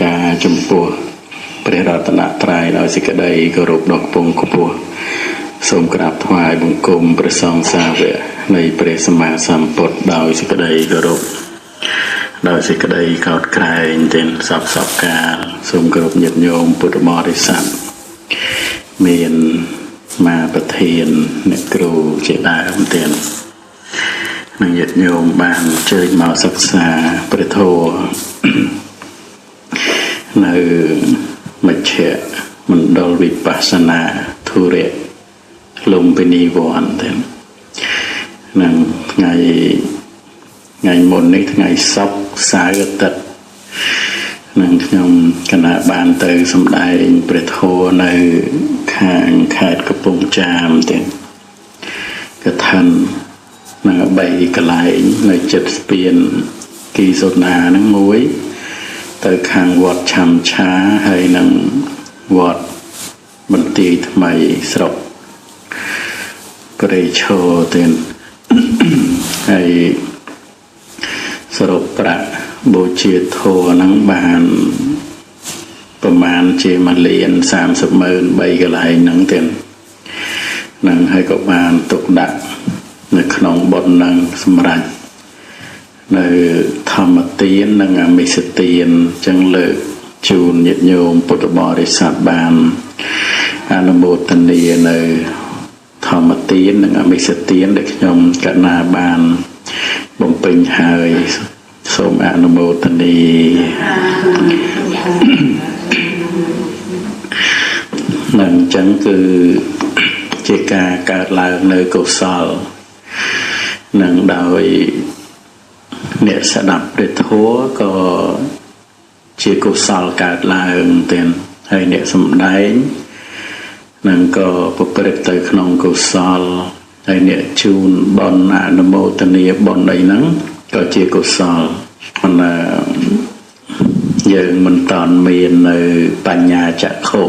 ការចំពោះព្រះរតនត្រ័យដោយសេចក្តីគោរពដ៏ខ្ពង់ខ្ពស់សូមក្រាបថ្វាយបង្គំព្រះសង្ឃសាវកនៃព្រះសម្មាសម្ពុទ្ធដោយសេចក្តីគោរពដោយសេចក្តីកោតក្រែងទាំងសពកាលសូមគោរពញាតិញោមពុទ្ធបរិស័ទមានមាប្រធានអ្នកគ្រូជាដើមទាំងនឹងញាតិញោមបានអញ្ជើញមកសិក្សាព្រះធម៌នៅមជ្ឈមណ្ឌលវិបស្សនាធុរៈលំពិនីវ័នទាំងនឹងថ្ងៃមុននេះថ្ងៃសុក្រសៅរ៍អាទិត្យនឹងខ្ញុំគណៈបានទៅសម្ដែងព្រះធម៌នៅខាងខេត្តកំពង់ចាមទាំងកថានឹង3កន្លែងនៅចិត្តស្ពានគីសូណានឹងមួយទៅខាងវត្តឆាំឆាហើយនឹងវត្តបន្ទាយថ្មីស្រុកព្រៃឈរទាំងហើយសរុបប្រាក់បូជាធម៌នឹងបានប្រមាណជា1លាន30ម៉ឺន3កន្លែងហ្នឹងទាំងនឹងហើយក៏បានទុកដាក់នៅក្នុងបុណ្យនឹងសម្រាប់នៅធម្មទាននិងអមិសទានចឹងលើកជូនញាតិញោមពុទ្ធបរិស័ទបានអនុមោទនានៅធម្មទាននិងអមិសទានដែលខ្ញុំកណាបានបំពេញហើយសូមអនុមោទនានឹងចឹងគឺជាការកើតឡើងនៅកុសលនឹងដោយអ្នកស្ដាប់ព្រះធម៌ក៏ជាកុសលកើតឡើងទាំងហើយអ្នកសម្ដែងនឹងក៏ប្រព្រឹត្តទៅក្នុងកុសលហើយអ្នកជូនបុណ្យអនុមោទនាបុណ្យអីហ្នឹងក៏ជាកុសលប៉ុន្តែយើងមិនតាន់មាននៅបញ្ញាចក្ខុ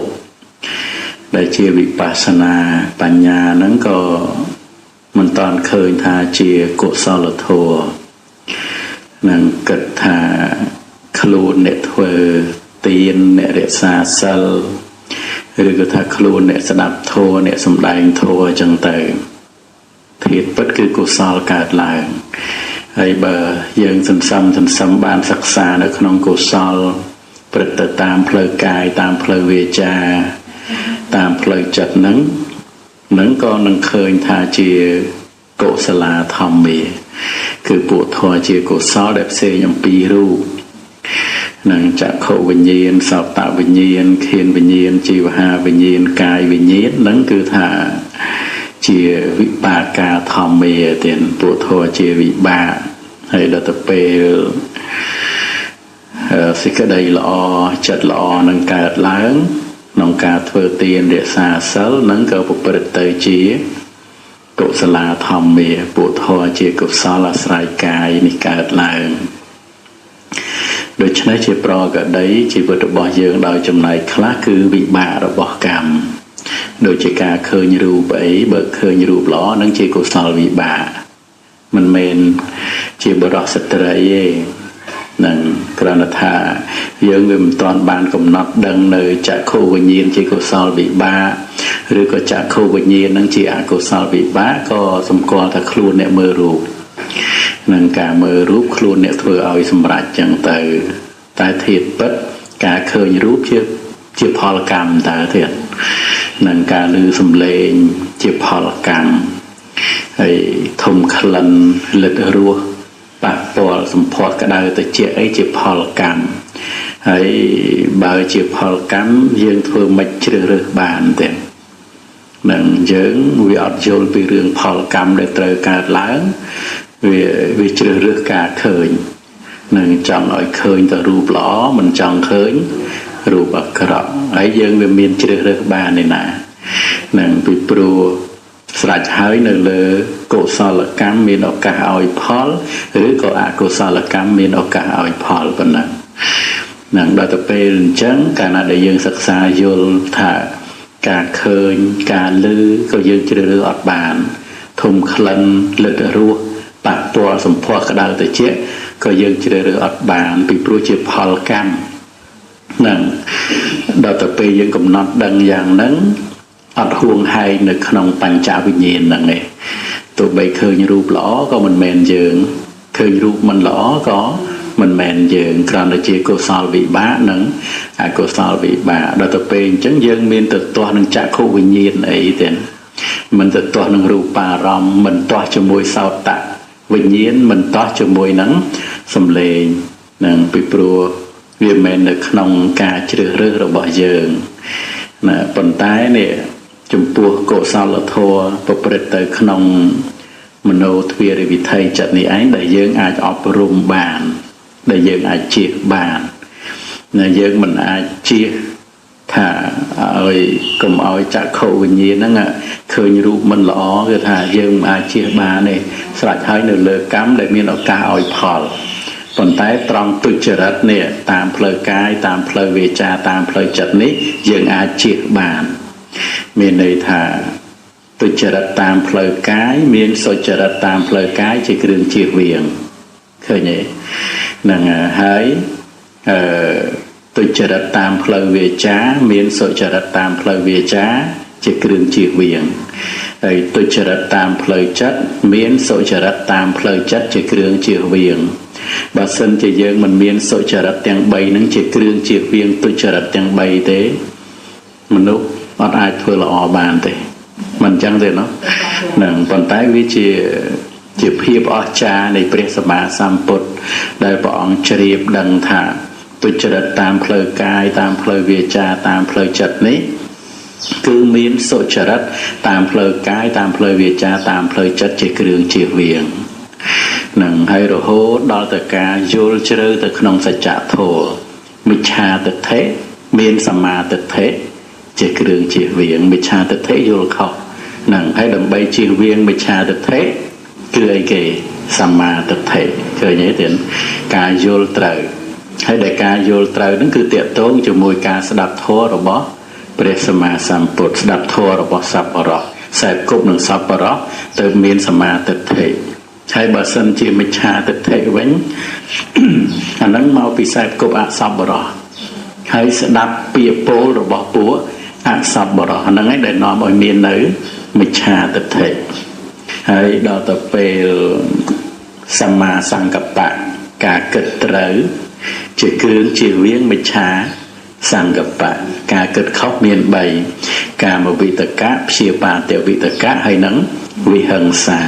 ដែលជាវិបស្សនាបញ្ញាហ្នឹងក៏មិនតាន់ឃើញថាជាកុសលធម៌នឹងគិតថាខ្លួនអ្នកធ្វើទានអ្នករក្សាសិលឬក៏ថាខ្លួនអ្នកស្ដាប់ធម៌អ្នកសម្ដែងធម៌អញ្ចឹងទៅធាតុពិតគឺកុសលកើតឡើងហើយបើយើងសន្សំបានសិក្សានៅក្នុងកុសលព្រឹត្តទៅតាមផ្លូវកាយតាមផ្លូវវាចាតាមផ្លូវចិត្តហ្នឹងក៏នឹងឃើញថាជាកុសលាធម្មាគឺពួកធម៌ជាកុសលដែលផ្សេងអំពីរូបនឹងចក្ខុវិញ្ញាណសោតវិញ្ញាណឃានវិញ្ញាណជីវហាវិញ្ញាណកាយវិញ្ញាណហ្នឹងគឺថាជាវិបាកាធម្មាទាំងពួកធម៌ជាវិបាកហើយដល់ទៅពេលសេចក្តីល្អចិត្តល្អនឹងកើតឡើងក្នុងការធ្វើទានរក្សាសិលនឹងក៏ប្រព្រឹត្តទៅជាកុសលាធម្មាពួកធម៌ជាកុសលអាស្រ័យកាយនេះកើតឡើងដូច្នេះជាប្រកដីជីវិតរបស់យើងដោយចំណែកខ្លះគឺវិបាករបស់កម្មដូចជាការឃើញរូបអីបើឃើញរូបល្អនឹងជាកុសលវិបាកមិនមែនជាបរិសុទ្ធស្ត្រីទេនឹងគ្រាន់តែថាយើងវាមិនទាន់បានកំណត់ដឹងនៅចក្ខុវិញ្ញាណជាកុសលវិបាកឬក៏ចក្ខុវិញ្ញាណនឹងជាអកុសលវិបាកក៏សម្គាល់ថាខ្លួនអ្នកមើលរូបនឹងការមើលរូបខ្លួនអ្នកធ្វើឲ្យសម្រេចចឹងទៅតែធាតុពិតការឃើញរូបជាផលកម្មតើទៀតនឹងការឮសំឡេងជាផលកម្មហើយធំក្លិនលិតរសប៉ះពាល់សម្ផស្សក្តៅត្រជាក់អីជាផលកម្មហើយបើជាផលកម្មយើងធ្វើមិនជ្រើសរើសបានទេនឹងយើងវាអត់យល់ពីរឿងផលកម្មដែលត្រូវកើតឡើងវាជ្រើសរើសការឃើញនឹងចង់ឲ្យឃើញតែរូបល្អមិនចង់ឃើញរូបអាក្រក់ហើយយើងវាមានជ្រើសរើសបានទេណានឹងពីព្រោះស្រេចហើយនៅលើកុសលកម្មមានឱកាសឲ្យផលឬក៏អកុសលកម្មមានឱកាសឲ្យផលប៉ុណ្ណឹងនឹងដល់ទៅពេលអញ្ចឹងកាលណាដែលយើងសិក្សាយល់ថាការឃើញការឮក៏យើងជ្រើសរើសអត់បានធំក្លិនលិតរសប៉ះពាល់សម្ផស្សក្តៅត្រជាក់ក៏យើងជ្រើសរើសអត់បានពីព្រោះជាផលកម្ម នឹងដល់ទៅពេលយើងកំណត់ដឹងយ៉ាងហ្នឹងអត់ហួងហែងនៅក្នុងបញ្ចវិញ្ញាណហ្នឹងឯងទោះបីឃើញរូបល្អក៏មិនមែនយើងឃើញរូបមិនល្អក៏មិនមែនយើងគ្រាន់តែជាកុសលវិបាកនិងអកុសលវិបាកដល់ទៅពេលអញ្ចឹងយើងមានទៅទាស់នឹងចក្ខុវិញ្ញាណអីទេមិនទៅទាស់នឹងរូបារម្មណ៍មិនទាស់ជាមួយសោតៈវិញ្ញាណមិនទាស់ជាមួយនឹងសំឡេងនឹងពីព្រោះវាមិនមែននៅក្នុងការជ្រើសរើសរបស់យើងណាប៉ុន្តែនេះចំពោះកុសលធម៌ប្រព្រឹត្តទៅក្នុងមโนទ្វារវិថីចិត្តនេះឯងដែលយើងអាចអប់រំបានដែលយើងអាចជៀសបានណាយើងមិនអាចជៀសថាឲ្យកុំឲ្យចក្ខុវិញ្ញាណហ្នឹងឃើញរូបមិនល្អគឺថាយើងមិនអាចជៀសបានទេស្រេចហើយនៅលើកម្មដែលមានឱកាសឲ្យផលប៉ុន្តែត្រង់ទុច្ចរិតនេះតាមផ្លូវកាយតាមផ្លូវវាចាតាមផ្លូវចិត្តនេះយើងអាចជៀសបានមានន័យថាទុច្ចរិតតាមផ្លូវកាយមានសុចរិតតាមផ្លូវកាយជាគ្រឿងជៀសវាងឃើញទេហ្នឹងហើយទុច្ចរិតតាមផ្លូវវាចាមានសុចរិតតាមផ្លូវវាចាជាគ្រឿងជៀសវាងហើយទុច្ចរិតតាមផ្លូវចិត្តមានសុចរិតតាមផ្លូវចិត្តជាគ្រឿងជៀសវាងបើសិនជាយើងមិនមានសុចរិតទាំង3ហ្នឹងជាគ្រឿងជៀសវាងទុច្ចរិតទាំង3ទេមនុស្សអត់អាចធ្វើល្អបានទេមិនអញ្ចឹងទេណាហ្នឹងប៉ុន្តែវាជាភាពអស្ចារ្យនៃព្រះសម្មាសម្ពុទ្ធដែលព្រះអង្គជ្រាបដឹងថាទុច្ចរិតតាមផ្លូវកាយតាមផ្លូវវាចាតាមផ្លូវចិត្តនេះគឺមានសុចរិតតាមផ្លូវកាយតាមផ្លូវវាចាតាមផ្លូវចិត្តជាគ្រឿងជៀសវាងនឹងហើយរហូតដល់ទៅការយល់ជ្រៅទៅក្នុងសច្ចធម៌មិច្ឆាទិដ្ឋិមានសមាទិដ្ឋិជាគ្រឿងជៀសវាងមិច្ឆាទិដ្ឋិយល់ខុសនឹងហើយដើម្បីជៀសវាងមិច្ឆាទិដ្ឋិគឺអីគេសមាទិដ្ឋិឃើញទេការយល់ត្រូវហើយដែលការយល់ត្រូវហ្នឹងគឺតេតងជាមួយការស្ដាប់ធម៌របស់ព្រះសម្មាសម្ពុទ្ធស្ដាប់ធម៌របស់សប្បុរសខ្សែគប់នឹងសប្បុរសទៅមានសមាទិដ្ឋិហើយបើសិនជាមិច្ឆាទិដ្ឋិវិញអាហ្នឹងមកពីខ្សែគប់អសប្បុរសហើយស្ដាប់ពាក្យពោលរបស់ពួកអសប្បុរសហ្នឹងឯងដែលនាំឲ្យមាននៅមិច្ឆាទិដ្ឋិហើយដល់ទៅពេលសម្មាសង្កប្បៈការគិតត្រូវជាគ្រឿងជៀសវាងមិច្ឆាសង្កប្បៈការគិតខុសមាន3កាមវិតកៈព្យាបាទវិតកៈហើយនឹងវិហិង្សា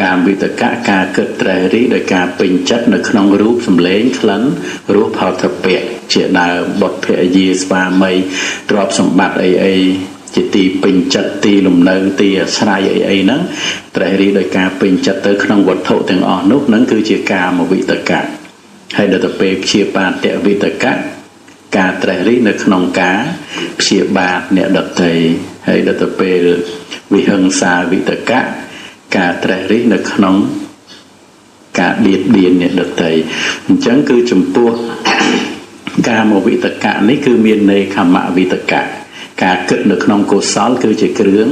កាមវិតកៈការគិតត្រេះរិះដោយការពេញចិត្តនៅក្នុងរូបសម្លេងក្លិនរសផោធពៈជាដើមបុត្រភរិយាស្វាមីទ្រព្យសម្បត្តិអីជាទីពេញចិត្តទីលំនៅទីអាស្រ័យអីហ្នឹងត្រេះរិះដោយការពេញចិត្តទៅក្នុងវត្ថុទាំងអស់នោះហ្នឹងគឺជាកាមវិតកៈហើយដល់ទៅពេលព្យាបាទវិតកៈការត្រេះរិះនៅក្នុងការព្យាបាទអ្នកដទៃហើយដល់ទៅពេលវិហិង្សាវិតកៈការត្រេះរិះនៅក្នុងការបៀតបៀនអ្នកដទៃអញ្ចឹងគឺចំពោះកាមវិតកៈនេះគឺមាននេខមវិតកៈការគិតនៅក្នុងកុសលគឺជាគ្រឿង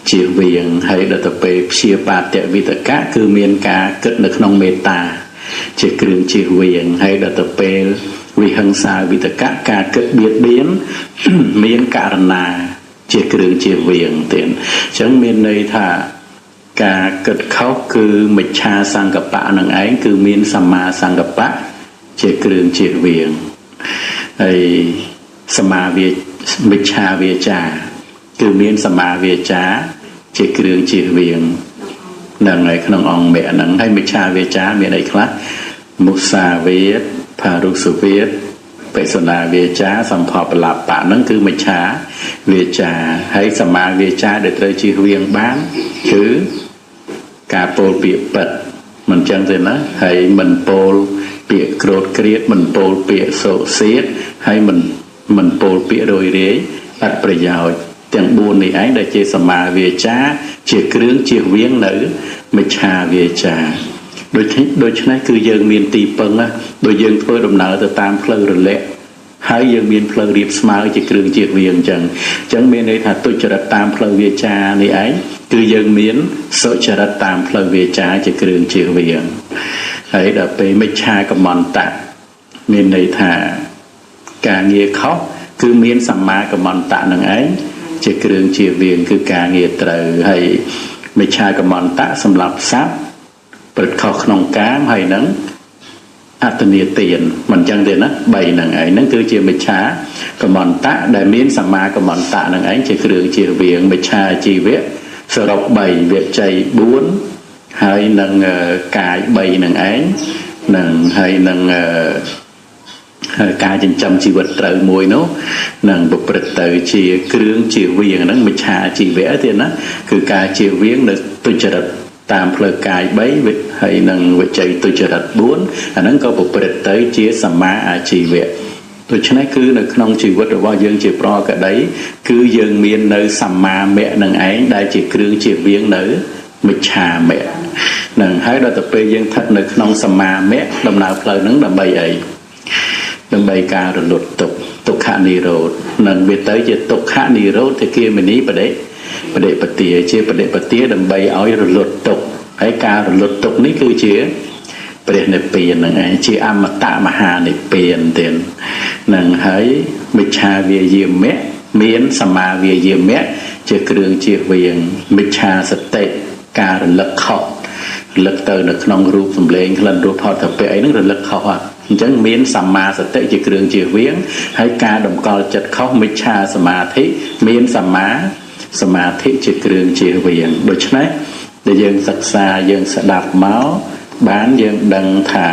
ជៀសវាងហើយដល់ទៅពេលព្យាបាទវិតកៈគឺមានការគិតនៅក្នុងមេត្តាជាគ្រឿងជៀសវាងហើយដល់ទៅពេលវិហិង្សាវិតកៈការគិតបៀតបៀនមានករណាជាគ្រឿងជៀសវាងទៀតអញ្ចឹងមានន័យថាការគិតខុសគឺមិច្ឆាសង្កប្បៈនឹងឯងគឺមានសម្មាសង្កប្បៈជាគ្រឿងជៀសវាងហើយសមាវាមិច្ឆាវាចាគឺមានសមាវាចាជាគ្រឿងជៀសវាងនឹងឯក្នុងអង្គមគ្គហ្នឹងហើយមិច្ឆាវាចាមានអីខ្លះមុសាវាទផារុសវាទបិសនាវាចាសម្ផបលបៈហ្នឹងគឺមិច្ឆាវាចាហើយសមាវាចាដែលត្រូវជៀសវាងបានគឺការពោលពាក្យពិតមិនចឹងទេណាហើយមិនពោលពាក្យក្រោតក្រៀតមិនពោលពាក្យសូសៀតហើយមិនពោលពាក្យរយរាយអត់ប្រយោជន៍ទាំង4នេះឯងដែលជាសមាវាចាជាគ្រឿងជៀសវាងនៅមិច្ឆាវាចាដូច្នេះគឺយើងមានទីពឹងដូចយើងធ្វើដំណើរទៅតាមផ្លូវរលាក់ហើយយើងមានផ្លូវរៀបស្មើជាគ្រឿងជៀសវាងអញ្ចឹងមានន័យថាទុច្ចរិតតាមផ្លូវវាចានេះឯងគឺយើងមានសុចរិតតាមផ្លូវវាចាជាគ្រឿងជៀសវាងហើយដល់ពេលមិច្ឆាកមន្តៈមានន័យថា ការងារខុសគឺមានសម្មាកម្មន្តៈនឹងឯងជាគ្រឿងជៀសវាងគឺការងារត្រូវហើយមិច្ឆាកម្មន្តៈសម្រាប់សត្វព្រឹត្តខុសក្នុងកាមហើយនឹងអត្តនីទានមិនចឹងទេណា3នឹងឯងហ្នឹងគឺជាមិច្ឆាកម្មន្តៈដែលមានសម្មាកម្មន្តៈនឹងឯងជាគ្រឿងជៀសវាងមិច្ឆាជីវៈសរុប3វិជ័យ4ហើយនឹងកាយ3នឹងឯងនឹងហើយនឹងការចិញ្ចឹមជីវិតត្រូវមួយនោះនឹងប្រព្រឹត្តទៅជាគ្រឿងជៀសវាងហ្នឹងមិច្ឆាជីវៈទៀតណាគឺការជៀសវាងនៅទុច្ចរិតតាមផ្លូវកាយ3ហើយនឹងវិជ័យទុច្ចរិត4អាហ្នឹងក៏ប្រព្រឹត្តទៅជាសម្មាអាជីវៈដូច្នេះគឺនៅក្នុងជីវិតរបស់យើងជាប្រកដីគឺយើងមាននៅសម្មាមគ្គនឹងឯងដែលជាគ្រឿងជៀសវាងនៅមិច្ឆាមគ្គនឹងហើយដល់ទៅពេលយើងស្ថិតនៅក្នុងសម្មាមគ្គដំណើរផ្លូវហ្នឹងដើម្បីអីដើម្បីការរលត់ទុក្ខនិរោធនឹងវាទៅជាទុក្ខនិរោធគិមនីបដិបទាជាបដិបទាដើម្បីឲ្យរលត់ទុក្ខហើយការរលត់ទុក្ខនេះគឺជាព្រះនិព្វានហ្នឹងឯងជាអមតៈមហានិព្វានទៀតនឹងហើយមិច្ឆាវាយាមៈមានសម្មាវាយាមៈជាគ្រឿងជៀសវាងមិច្ឆាសតិការរលឹកខុសរលឹកទៅនៅក្នុងរូបសម្លេងក្លិនរសផតភៈអីហ្នឹងរលឹកខុសអញ្ចឹងមានសម្មាសតិជាគ្រឿងជៀសវាងហើយការតម្កល់ចិត្តខុសមិច្ឆាសមាធិមានសម្មាសមាធិជាគ្រឿងជៀសវាងដូច្នេះដែលយើងសិក្សាយើងស្ដាប់មកបានយើងដឹងថា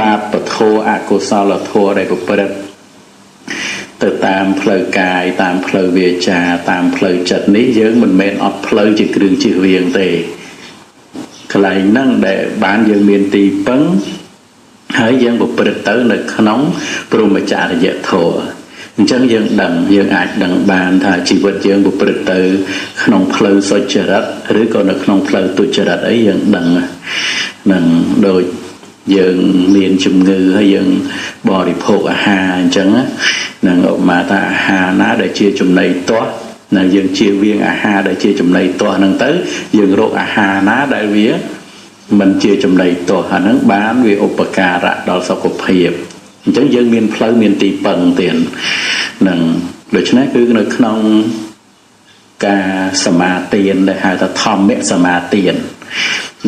បាបធម៌អកុសលធម៌ដែលប្រព្រឹត្តទៅតាមផ្លូវកាយតាមផ្លូវវាចាតាមផ្លូវចិត្តនេះយើងមិនមែនអត់ផ្លូវជាគ្រឿងជៀសវាងទេកន្លែងហ្នឹងដែលបានយើងមានទីពឹងហើយយើងប្រព្រឹត្តទៅនៅក្នុងព្រហ្មចរិយធម៌អញ្ចឹងយើងអាចដឹងបានថាជីវិតយើងប្រព្រឹត្តទៅក្នុងផ្លូវសុចរិតឬក៏នៅក្នុងផ្លូវទុច្ចរិតអីយើងដឹងនឹងដូចយើងមានជំងឺហើយយើងបរិភោគអាហារអញ្ចឹងនឹងឧបមាថាអាហារណាដែលជាចំណីទាស់នៅយើងជៀសវាងអាហារដែលជាចំណីទាស់ហ្នឹងទៅយើងរកអាហារណាដែលវាមិនជាចំណីទាស់អាហ្នឹងបានវាឧបការៈដល់សុខភាពអញ្ចឹងយើងមានផ្លូវមានទីពឹងទៀតនឹងដូច្នេះគឺនៅក្នុងការសមាទានដែលហៅថាធម្មសមាទាន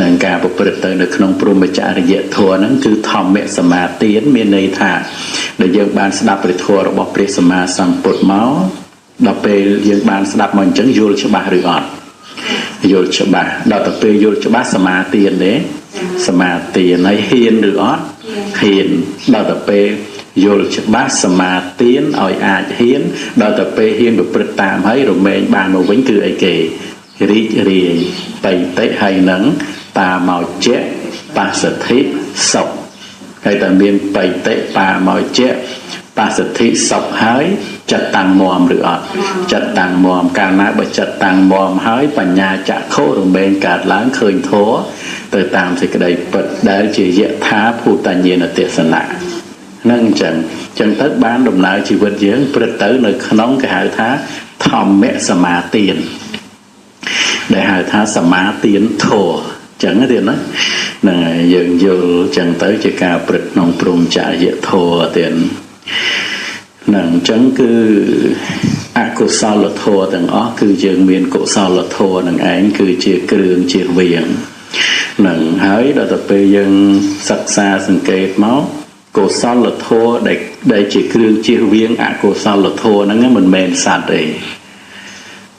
នឹងការប្រព្រឹត្តទៅនៅក្នុងព្រហ្មចរិយធម៌ហ្នឹងគឺធម្មសមាទានមានន័យថាដែលយើងបានស្ដាប់ព្រះធម៌របស់ព្រះសម្មាសម្ពុទ្ធមកដល់ពេលយើងបានស្ដាប់មកអញ្ចឹងយល់ច្បាស់ឬអត់យល់ច្បាស់ដល់ទៅពេលយល់ច្បាស់សមាទានទេសមាទានហើយហ៊ានឬអត់ហ៊ានដល់ទៅពេលយល់ច្បាស់សមាទានឲ្យអាចហ៊ានដល់ទៅពេលហ៊ានប្រព្រឹត្តតាមហើយរមែងបានមកវិញគឺអីគេរីករាយបៃតិហើយនឹងបាមោជៈបស្សទ្ធិសុខហើយតែមានបៃតិបាមោជៈបស្សទ្ធិសុខហើយចិត្តតាំងមាំឬអត់ចិត្តតាំងមាំកាលណាបើចិត្តតាំងមាំហើយបញ្ញាចក្ខុរមែងកើតឡើងឃើញធម៌ទៅតាមសេចក្តីពិតដែលជាយថាភូតញ្ញាណទេសនៈហ្នឹងអញ្ចឹងទៅបានដំណើរជីវិតយើងព្រឹត្តទៅនៅក្នុងគេហៅថាធម្មសមាទានដែលហៅថាសមាទានធម៌ចឹងទៀតណាហ្នឹងហើយយើងយល់ចឹងទៅជាការព្រឹត្តក្នុងព្រហ្មចរិយធម៌ទៀតហ្នឹងអញ្ចឹងគឺអកុសលធម៌ទាំងអស់គឺយើងមានកុសលធម៌នឹងឯងគឺជាគ្រឿងជៀសវាងហ្នឹងហើយដល់ទៅពេលយើងសិក្សាសង្កេតមកកុសលធម៌ដែលជាគ្រឿងជៀសវាងអកុសលធម៌ហ្នឹងមិនមែនសត្វទេ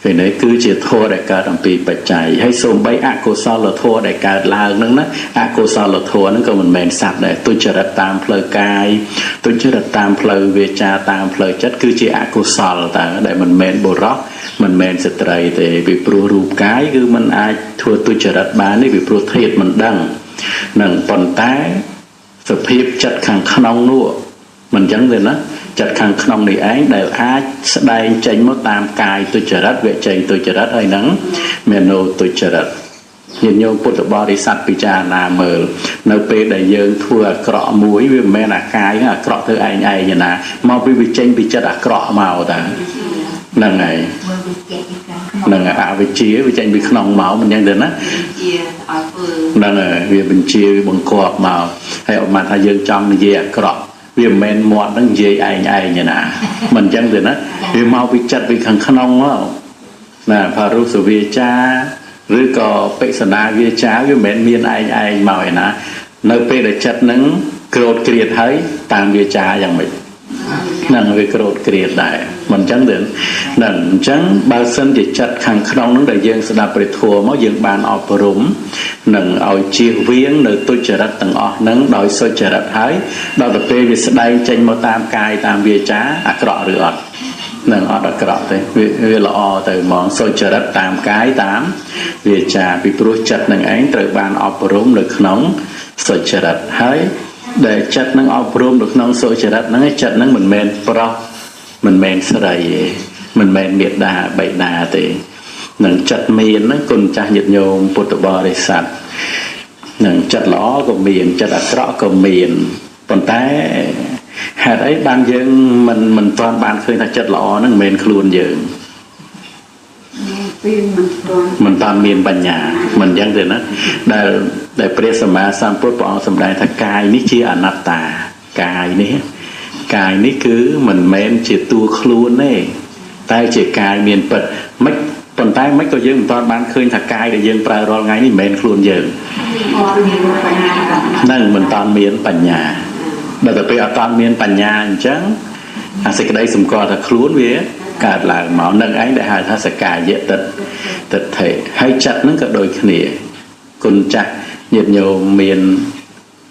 ពេលនេះគឺជាធម៌ដែលកើតអំពីបច្ច័យហើយសូម្បីអកុសលធម៌ដែលកើតឡើងហ្នឹងណាអកុសលធម៌ហ្នឹងក៏មិនមែនសត្វដែរទុច្ចរិតតាមផ្លូវកាយទុច្ចរិតតាមផ្លូវវាចាតាមផ្លូវចិត្តគឺជាអកុសលតើដែលមិនមែនបុរសមិនមែនស្ត្រីទេពីព្រោះរូបកាយគឺมันអាចធ្វើទុច្ចរិតបាននេះពីព្រោះធាតុមិនដឹងនឹងប៉ុន្តែសភាពចិត្តខាងក្នុងនោះមិនចឹងទេណាចិត្តខាងក្នុងនេះឯងដែលអាចស្ដែងចេញមកតាមកាយទុច្ចរិតវិជ័យទុច្ចរិតហើយនឹងមេនោទុច្ចរិតញាតិញោមពុទ្ធបរិស័ទពិចារណាមើលនៅពេលដែលយើងធ្វើអាក្រក់មួយវាមិនមែនអាកាយអាក្រក់ធ្វើឯងឯងណាមកពីវិជ័យពីចិត្តអាក្រក់មកតាហ្នឹងហើយនឹងអវិជ្ជាវាចេញពីក្នុងមកមិនចឹងទេណាហ្នឹងហើយវាបញ្ជាបង្គាប់មកហើយអត់មកថាយើងចង់និយាយអាក្រក់ vì men mọt nó dễ ai như nè mình chẳng được đó vì mau bị chặt bị khăng khăng không nè phá rú sự vi cha rứ có bệ sân na vi cha vì men miên ai màu nè nơi bệ để chặt nắng cột kiệt thấy tam vi chaอย่างmình nâng về cột kiệt đại mình chẳng được nâng chẳng bao sân thì chặt khăng khăng nó để dương sẽ đạp về thua máu dương bàn ọp rúm nâng ao chia viếng nơi tôi chờ đất tầng ọ nâng đòi soi chờ đất thấy đòi tập bê vì sẽ đây tranh màu tam cài tam vi cha cọ rửa ọt nâng ọt cọ thế vì lọ từ món soi chờ đất tam cái tám vi cha bị pro chặt nâng ánh từ bàn ọp rúm được nóng soi chờ đất thấy để chặt nâng ọp rúm được nóng soi chờ đất nâng chặt nâng mình men pro mình men sờ đầy mình men miệt đà bậy đà thì nâng chặt miền nó còn cha nhiệt nhôm bột bò để sạch nâng chặt lõ của miền chặt rõ của miền còn té hạt ấy ban dương mình toàn ban khơi là chặt lõ nó miền luôn dương mình toàn miền bành nhà mình dân thì nó để presama samput bỏ sầm đại thà cài ní chia anatta cài ní cứ mình men chỉ tu luôn đấy tay chỉ cài miền bật mấy còn tay mấy có dương toàn ban khơi thà cài để dương prai rồi ngay ní men luôn dươngนั่นmình toàn miền bành nhà để tập về toàn miền bành nhà chẳng sẽ cái đây sum co là luôn với cả là máu nâng ánh để hai thà sẽ cài dễ tật thể hay chặt nó cả đôi khỉ còn chặt nhiệt nhiều miền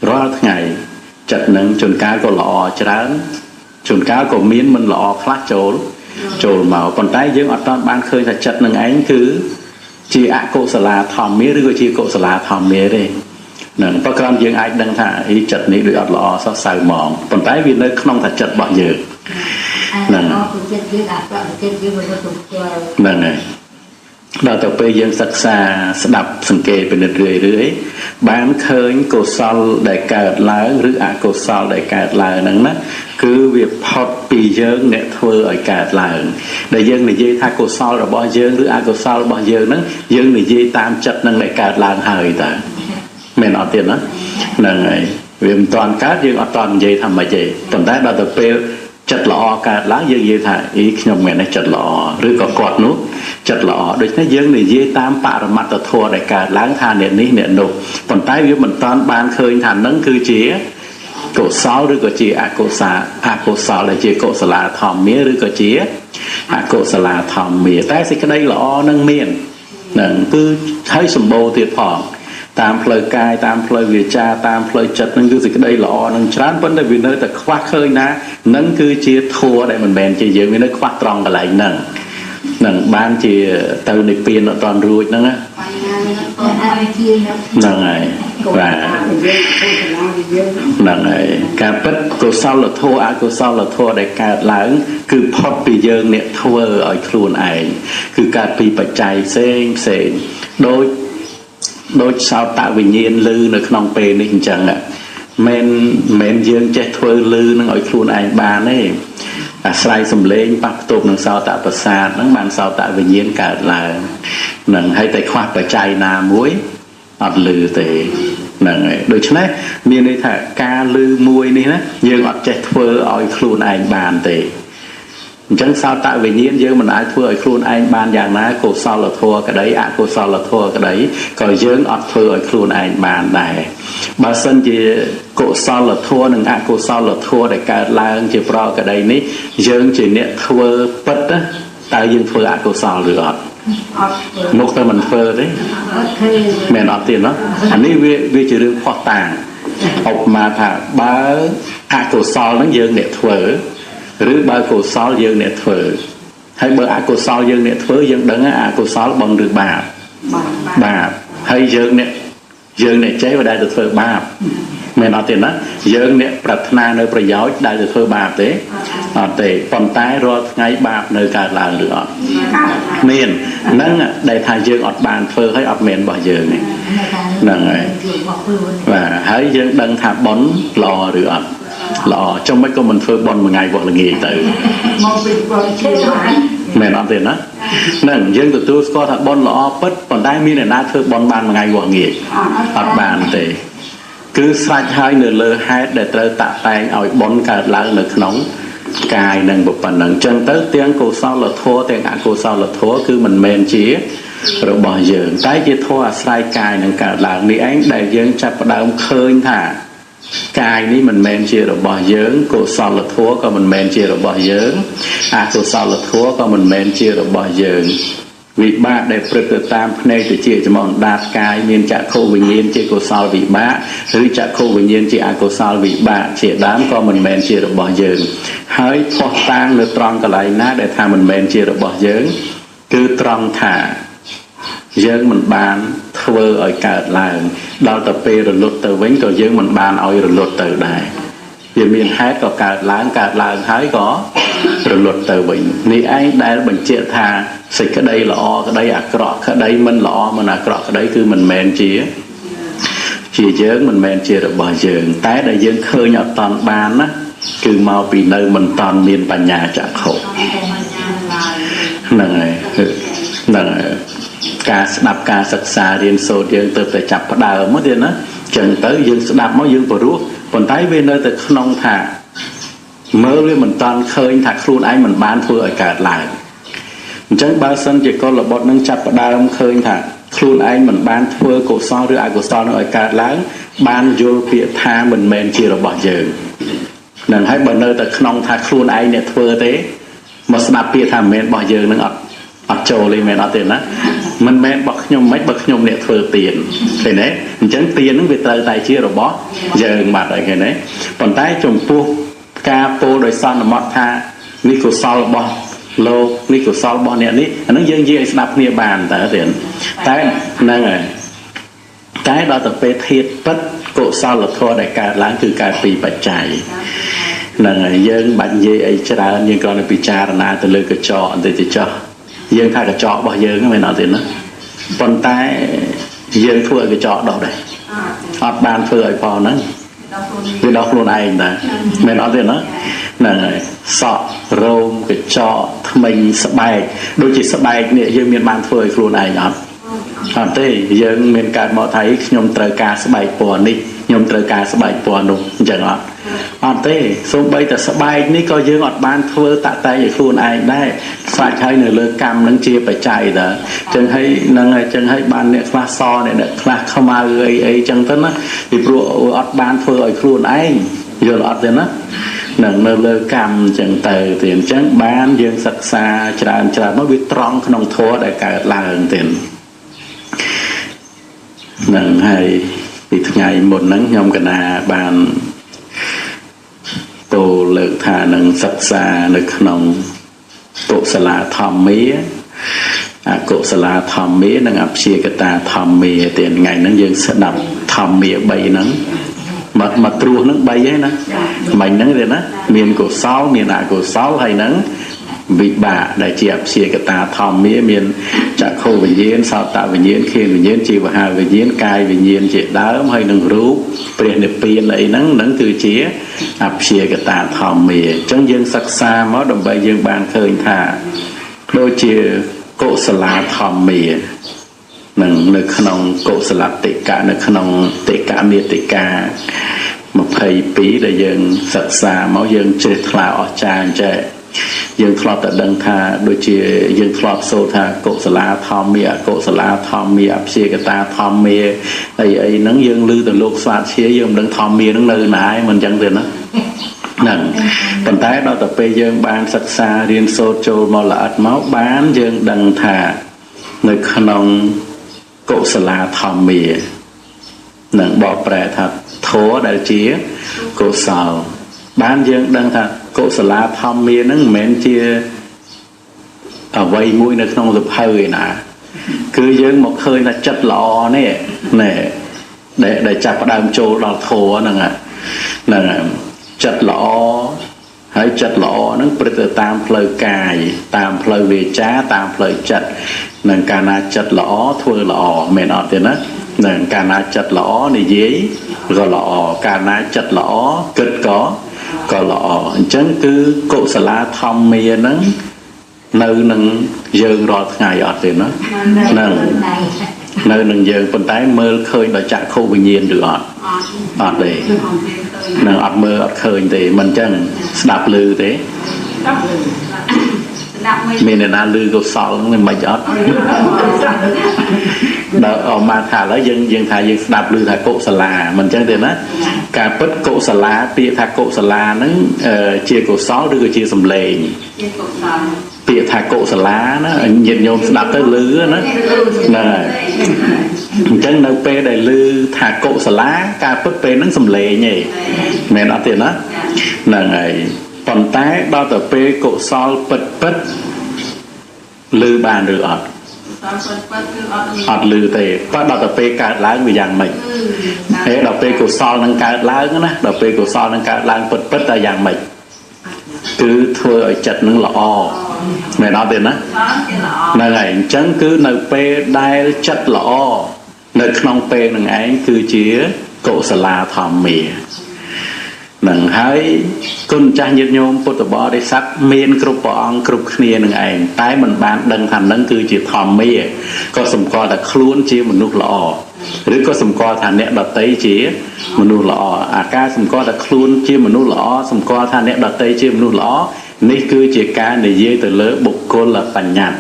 rõ ngày chặt nâng chôn cá có lọ chán chôn cá có miến mình lọ phát trốn màu còn tay dương ở trong ban khơi là chặt nâng ánh cứ chỉ cô sả la thòm míaឬក៏ជាកុសលាធម្មមេទេនឹងប្រក្រមយើងអាចដឹងថាអីចិត្តនេះដូចអត់ល្អសោះសៅហ្មងប៉ុន្តែវានៅក្នុងថាចិត្តរបស់យើងហ្នឹងហើយដល់ទៅពេលយើងសិក្សាស្ដាប់សង្កេតពិនិត្យរឿយបានឃើញកុសលដែលកើតឡើងឬអកុសលដែលកើតឡើងហ្នឹងណាគឺវាផុតពីយើងអ្នកធ្វើឲ្យកើតឡើងដែលយើងនិយាយថាកុសលរបស់យើងឬអកុសលរបស់យើងហ្នឹងយើងនិយាយតាមចិត្តនឹងដែលកើតឡើងហើយតើមែនអត់ទៀតណាហ្នឹងហើយវាមិនតាន់កើតយើងអត់តាន់និយាយថាម៉េចទេប៉ុន្តែដល់ទៅពេលចិត្តល្អកើតឡើងយើងនិយាយថាអីខ្ញុំមែនទេចិត្តល្អឬក៏គាត់នោះចិត្តល្អដូច្នេះយើងនិយាយតាមបរមត្តធម៌ដែលកើតឡើងថាអ្នកនេះអ្នកនោះប៉ុន្តែវាមិនតាន់បានឃើញថានឹងគឺជាកុសលឬក៏ជាអកុសលដែលជាកុសលាធម្មមាឬក៏ជាអកុសលាធម្មមាតែសេចក្តីល្អនឹងមាននឹងគឺហើយសម្បូរទៀតផងតាមផ្លូវកាយតាមផ្លូវវាចាតាមផ្លូវចិត្តនឹងគឺសេចក្តីល្អនឹងច្រើនប៉ុន្តែវានៅតែខ្វះឃើញណានឹងគឺជាធัวដែលមិនមែនជាយើងវានៅខ្វះត្រង់កន្លែងហ្នឹងនឹងបានជាទៅនិព្វានអត់តាន់រួចហ្នឹងណាហ្នឹងហើយបាទហ្នឹងហើយការពិតកុសលធម៌អកុសលធម៌ដែលកើតឡើងគឺផុតពីយើងអ្នកធ្វើឲ្យខ្លួនឯងគឺកើតពីបច្ច័យផ្សេងដូចសោតវិញ្ញាណលឺនៅក្នុងពេលនេះអញ្ចឹងមិនយើងចេះធ្វើលឺនឹងឲ្យខ្លួនឯងបានទេអាស្រ័យសំឡេងប៉ះផ្ទប់នឹងសោតប្រសាទហ្នឹងបានសោតវិញ្ញាណកើតឡើងនឹងហើយតែខ្វះបច្ច័យណាមួយអត់លឺទេហ្នឹងហើយដូច្នេះមានន័យថាការលឺមួយនេះណាយើងអត់ចេះធ្វើឲ្យខ្លួនឯងបានទេអញ្ចឹងសោតវិញ្ញាណយើងមិនអាចធ្វើឲ្យខ្លួនឯងបានយ៉ាងណាកុសលធម៌ក្តីអកុសលធម៌ក្តីក៏យើងអត់ធ្វើឲ្យខ្លួនឯងបានដែរបើសិនជាកុសលធម៌និងអកុសលធម៌ដែលកើតឡើងជាប្រក្តីនេះយើងជាអ្នកធ្វើពិតតើយើងធ្វើអកុសលឬអត់មុខទៅមិនធ្វើទេមែនអត់ទេណាអានេះវាជារឿងផុសតាងឧបមាថាបើអកុសលហ្នឹងយើងអ្នកធ្វើឬបើកុសលយើងអ្នកធ្វើហើយបើអកុសលយើងអ្នកធ្វើយើងដឹងអកុសលបងឬបាបហើយយើងអ្នកចេះដែលទៅធ្វើបាបមែនអត់ទេណាយើងអ្នកប្រាថ្នានៅប្រយោជន៍ដែលទៅធ្វើបាបទេអត់ទេប៉ុន្តែរាល់ថ្ងៃបាបនៅកើតឡើងឬអត់មានហ្នឹងដែលថាយើងអត់បានធ្វើហើយអត់មែនរបស់យើងទេហ្នឹងហើយបាទហើយយើងដឹងថាបុណ្យល្អឬអត់ល្អចុះមិនក៏មិនធ្វើបន់មួយថ្ងៃបោះល្ងាចទៅមកពីបន់ជឿមែនអត់ទេណាហ្នឹងយើងទទួលស្គាល់ថាបន់ល្អពិតប៉ុន្តែមានអ្នកណាធ្វើបន់បានមួយថ្ងៃបោះល្ងាចអត់បានទេ cứ sạch hai nửa lơ hai để tới tạ tay ở bốn cả láng nửa nóng cài nâng một phần nâng chân tới tiếng cô sau là thua tiếng ạ cô sau là thua cứ mình men chí rồi bỏ giờ cái chỉ thua sai cài nâng cả làng đi ánh đại dương chặt đào khơi thả cài ní mình men chia rồi bỏ dưỡng cô sau là thua còn mình men chia rồi bỏ dưỡng cô sau là thua còn mình men chia rồi bỏ dưỡng vì ba để prật tam này từ chia cho mòn đạt cài miền chặt khô bình nhiên chia cô sau vì ba thứ chặt khô bình nhiên chia cô sau vì ba chia đám còn mình men chia rồi bỏ dưỡng hỡi thoát tan được tròn cả lại ná để tham mình men chia rồi bỏ dưỡng cứ tròn thả dưỡng mình bàn thưa ở cả làng đào tập pe rồi lột từ vĩnh rồi dưỡng mình bàn ở rồi lột từ đài vì miền hát có cả làng hái có rồi lột từ vĩnh ni ai đây là bệnh chia thà xịt cái đây là o cái đây à cọ cái đây mình là o mình à cọ cái đấy cứ mình men chia dưỡng mình men chia rồi bỏ dưỡng tái đại dưỡng khơi nhọt toàn bàn á cứ mau vì nơi mình toàn miền bà nhà chả khổ này cả đạp cả sạch xa riêng sâu riêng từ từ chập bắt đầu mất tiền á chẳng tới dương đạp máu dương vào ruột còn thấy bên nơi từ nông thả mơ với mình toàn khơi thạc luôn anh mình bán thua ở cả lại chẳng bao sân chỉ có là bọn nâng chập bắt đầu khơi thả luôn anh mình bán thua cổ so rồi ai cổ so nó ở cả láng bán vô việc tha mình men chia rồi bỏ giờ nên hãy bận nơi từ nông thạc luôn anh nè thua thế mà đạp việc thà men bỏ giờ nó ọt trâu lên men ọt tiền á mình men bậc nhom mấy bậc nhom nè thừa tiền thế đấy chẳng tiền nó bị tơi tay chia rồi bó giờ mặt ở cái đấy còn tay trồng pu ca po đời son là mót tha ní cổ sau bó lô ní cổ sau bó nè ní nó dương dễ đạp nia bàn tại tiền tay năng rồi cái đó tập về thiệt bất cổ sau là thua đại cả lángคือการปีปัจจัยnăng rồi dương bạn dễ ấy chả nhưng còn là bị cha là từ lưỡi cái trọ từ trọ dương thay cái trọ bao dương cái nói tiền đó còn tay dương thua cái trọ đâu đây ọt bàn thua ở phò nó cái đó luôn ai nè mày nói tiền đó là sọ rôm cái trọ mình sập bài đôi chỉ sập bài nè dương miền bàn thua luôn ai nhở thế dương miền cả mọi thấy nhom trời cả sập bài phò đi nhom trời cả sập bài phò đúng chẳng hạn thế số bây giờ sập bài ní coi dương ọt bàn thua tạ tay vậy luôn ai đây phải thấy nửa lơ cam nâng chia phải chạy đó chân hay nâng chân hay bàn này class so này được class không ai ấy chân tất á thì pro ọt bàn thua ở luôn ai giờ ọt tiền á nâng nửa lơ cam chân từ tiền chân bán dương sạch xa tràn nó bị tròn không thua để cả là tiền nâng hay thì ngày một nắng nhom cái nào bàn tổ lực thà nâng sạch xa nâng nông cổ sả la thom mía cổ sả la thom mía nâng áp chia cái ta thom mía tiền ngày nâng dương sẽ đập thom mía bay nâng mà trua nâng bay ấy nè mình nâng rồi đó miền cổ sáu miền cổ sáu hay nâng vị bà đại chia áp chia cái ta thom mía miền chặt khô về nhiên sao tạo về nhiên khi về nhiên chi và hai về nhiên cài về nhiên chỉ đá hay nâng rú tiền được tiền lại nâng từ chia áp chia cái ta thom mía trong dương sắc xa máu đồng bay dương bàn khơi thả đôi chia cổ sả la thom mía nâng nực nông cổ sả la tệ cả nực nông tệ cả mía tệ cả một thầy pí là dương sắc xa máu dương chơi thà ở tràn chơi dương thọt tại đằng thà đôi chia dương thọt sâu thà cổ sả la thom mía áp chia cái ta thom mía ấy nắng dương lư từ lục xoát chia dương đằng thom mía nắng nơi nãy mình chẳng tiền đó nâng còn tái đó tập pe dương ban sạch xa riêng sâu trâu màu là ắt máu bán dương đằng thà nơi khăn cổ sả la thom mía nâng bỏ bè thật thố đại chia cổ sào bán dương đằng thà cổ sả la thom mía nâng mến chia ở vây mũi nó không được hơi nè cứ dương một hơi là chất lọ nè để chặt vào đàm trâu đào thố nè chặt lọ hay chặt lọ nó bật tam phơi cài tam phơi về trá tam phơi chặt nâng cả na chặt lọ thua lọ mẹ nọ tiền á nâng cả na chặt lọ này dễ rồi lọ cả na chặt lọ cực có lọ chẳng cứ cổ sả la thom mía nâng nơi nâng dương rồi ngày ở tiền đó nâng nơi nâng dương phần tái mơ khơi đã chạm khô bình nhiên được ọt để nâng ọt mơ ọt khơi thì mình chân đạp lư thế mình là lư câu sọ mình mày chót đó mà thả lấy dân thả dân đạp lư thả cộ xà là mình chân tiền á cả bất cộ xà lá bịa thả cộ xà là nó chia cộ sọ đưa chia sầm lề bịa thả cộ xà lá nó nhiệt nhôm đạp tới lư nó này chân đâu pe đầy lư thả cộ xà lá cả bất pe nó sầm lề nhỉ mẹ nói tiền á là ngày còn tái đo tờ pe cộ sọ bật lư bàn được ọt lư tề có đọc tập pe cát lá người dạng mình thế đọc pe cổ so năng cát lá nữa đọc pe cổ so năng cát lá bật là dạng mình cứ thưa ở chật năng lọ mẹ nói tiền á nơi này chẳng cứ nơi pe đai chật lọ nơi không pe năng ấy cứ chia cổ sả la thòm mì nâng hãy con cha nhiệt nhôm bột bò để sắc miên cướp bong cướp khnia nâng ảnh tái mình bán đằng thành nâng cứ chỉ thòm mì có sầm co là khuôn chỉ một nút lọ rồi có sầm co thành nẹt đợt tây chỉ một nút lọ ca sầm co là khuôn chỉ một nút lọ sầm co thành nẹt đợt tây chỉ một nút lọ ní cứ chỉ ca để dây từ lỡ bục côn là bành nhạt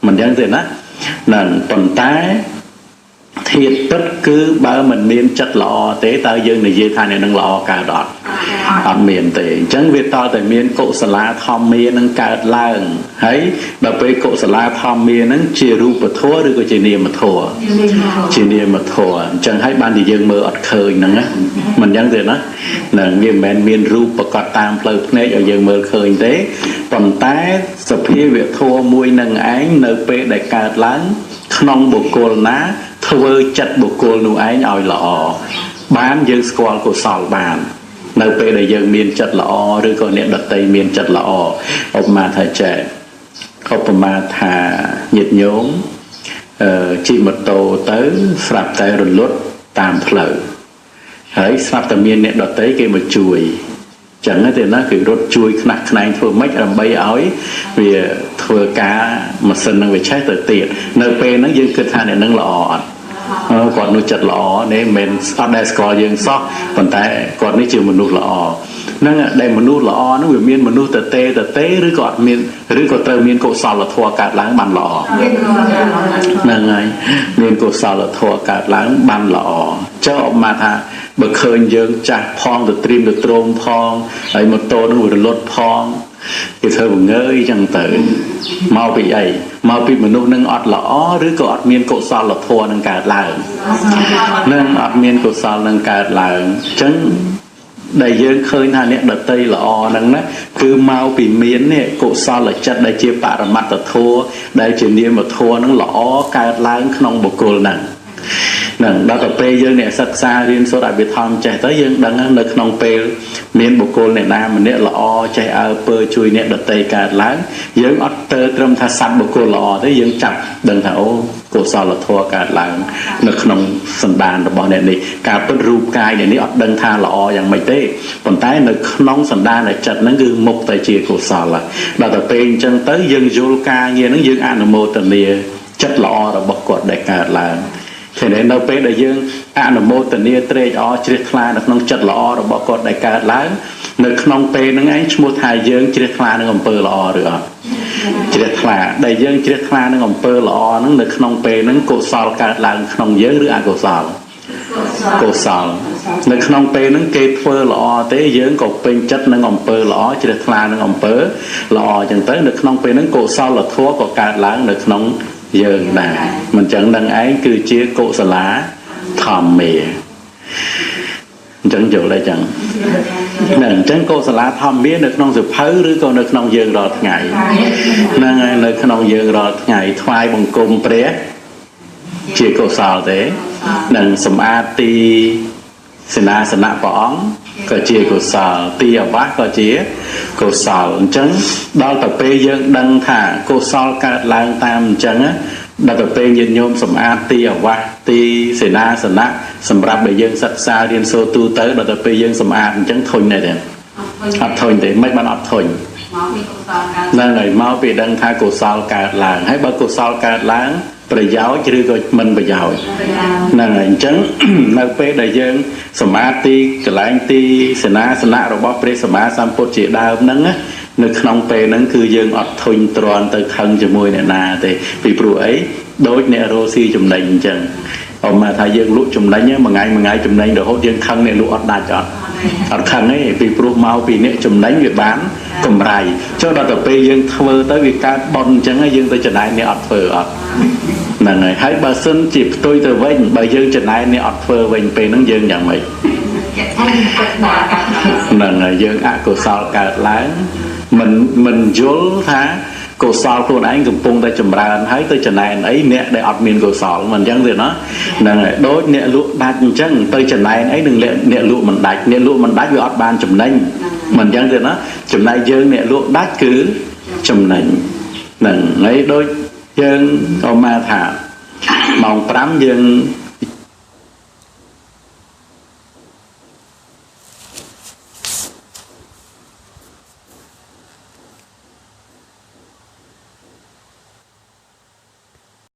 mình chẳng tiền á nâng tuần tái thiệt tất cứ bao mình miên chất lọ tế tao dương này dây thay này nâng lọ cả đọt ở miền tây chẳng việc to tại miền cộ sả la thom miên nâng cả làng thấy đợt về cộ sả la thom miên nâng chia ru bờ thua rồi có chia niệm mà thua chia niệm mà thua chẳng thấy ban thì dương mơ ọt khơi nâng á mình chẳng tiền á nâng miền ru bờ cọt tam phơi này ở dương mơ khơi tế còn tái sập hi việc thua mùi nâng ánh nơi pe đại cả láng non bộ cồn ná thưa chặt bộ cồn nụ ánh ỏi lọ bán dương squal của sòl bàn nơi pe đại dương miền chặt lọ rồi còn niệm đặt tây miền chặt lọ ông mà thầy trẻ ông mà thà nhiệt nhốn chỉ một tô tới sạp tay rồi lót tam phở hãy sạp tầm miền niệm đặt tây kia một chuối chẳng hay thì nó cứ rốt chui nặng này thua mấy làm bay ói vì thua cá mà sân năng về trái tự tiện nơi pe nó dương cơ tha này nâng lọ còn nuôi chặt lọ nên mình ở đây có dương sót còn tại còn nó chịu một nút lọ nó đây một nút lọ nó biểu miên một nút tê rưỡi còn miên rưỡi còn tơ miên cổ sò là thua cả láng bàn lọ nâng ngay miên cổ sò là thua cả láng bàn lọ cho mà thà bậc khơi dương chặt phong được trim được trôm phong ấy một tô nó vừa lót phong thì thôi một ngơi chẳng tới mau bị ấy mau bị một nút nâng ọt lõ rưỡi còn ọt miên cổ sò là thua nâng cả láng nâng ọt miên cổ sò nâng cả láng chân đại dương khơi na nè đợt tây là o nâng á cứ mau bị miến nè cổ so là chất đại chia bạ mặt là thua đại chỉ niệm mà thua nó lõ cài láng không bộ cô nâng nâng đó là pe dương nè sắc xa riêng số đại biệt thom chạy tới dương đằng nơi không pe miến bộ cô nè nam mà nè lõ chạy ở pơ chui nè đợt tây cài láng dương ót tơ trâm tha sắt bộ cô lõ tới dương chặt đằng thảo cổ so là thua cả làng nó không sân bàn được bọn này này cả bất rùp cài này ní ọt đằng tha lõอย่างmấy tê còn tái nó không sân đan này chặt nó cứ một tay chia cổ so là đó là bên chân tới dương vô ca nghe nó dương ăn mô tần nia chất lõ là bọc cột đại cả làng thế nên đâu bên đại dương ăn mô tần nia trê ó chia kha nó không chất lõ là bọc cột đại cả làng nó không bên nó ấy mua thai dương chia kha nó còn pơ lõ được triệt khla đại dương triệt khla nó còn pơ lọ nó được không pe nó cổ sòl cả là không dớ nữa cổ sòl nó không pe nó kê pơ lọ tế dương cột bên chất nó còn pơ lọ triệt khla nó còn pơ lọ chẳng tới được không pe nó cổ sòl là thua của cả là được không dớ nè mình chẳng đăng ấy cứ chia cổ sả lá thòm mì chẳng chỗ lại chẳng nâng chẳng cô sả lá thom biết được non sự phớឬក៏នៅក្នុងយើងរាល់ថ្ងៃហ្នឹងហើយនៅក្នុងយើងរាល់ថ្ងៃថ្វាយបង្គំព្រះជាកុសលទេនឹងសម្អាតទីសេនាសនៈព្រះអង្គក៏ជាកុសលទីអាវាសក៏ជាកុសលអញ្ចឹងដល់ទៅពេលយើងដឹងថាកុសលកើតឡើងតាមអញ្ចឹងដល់ទៅពេលញាតិញោមសម្អាតទីអាវាសទីសេនាសនៈសម្រាប់ដែលយើងសិក្សារៀនសូត្រទូទៅដល់ទៅពេលយើងសម្អាតអញ្ចឹងធុញដែរទេអត់ធុញទេមិនបានអត់ធុញ นั่นไงเมาปีดังทากุศลการล้างให้บักุศลการล้างประยาวหรือก็มันประยาวนั่นไงจังนักเป้ได้ยังสมาธิกลางตีสนะระบบเปรสมาสัมปติดาวนั่งนะนึกขนมเปนั่นคือยังอดทนตรอนตึกทังจมูกเนี่ยนาแต่ปีปลุกไอ้โดยเนี่ยโรซีจุ่มในจังออกมาทายยังลุจุ่มในเนี่ยมาไงจุ่มในเดี๋ยวเขายังคังเนี่ยลุอดได้จอดอดคังนี่ปีปลุกเมาปีเนี่ยจุ่มในอยู่บ้านกำไรเจ้าเราแต่ปียังเทอtới việcการบอลจังให้ยังตัวจะไหนเนี่ยอดเฟออดนั่นไงให้บาซึนจีบตัวเธอเว้นบายังจะไหนเนี่ยอดเฟอเว้นปีนั่งยังอย่างไรนั่นไงยังอะกุศลการล้างmình dối thá cổ sò của anh cũng bung tay chầm ra thấy tôi chân này ấy nè để ọt miền cổ sò mình chẳng gì nó nè đối nè lụa đạch chân tôi chân này ấy đừng nè lụa mình đạch với ọt ban chầm nành mình chẳng gì nó chầm này dương nè lụa đạch cứ chầm nành nè ấy đôi dương ông ma thả mong prám dương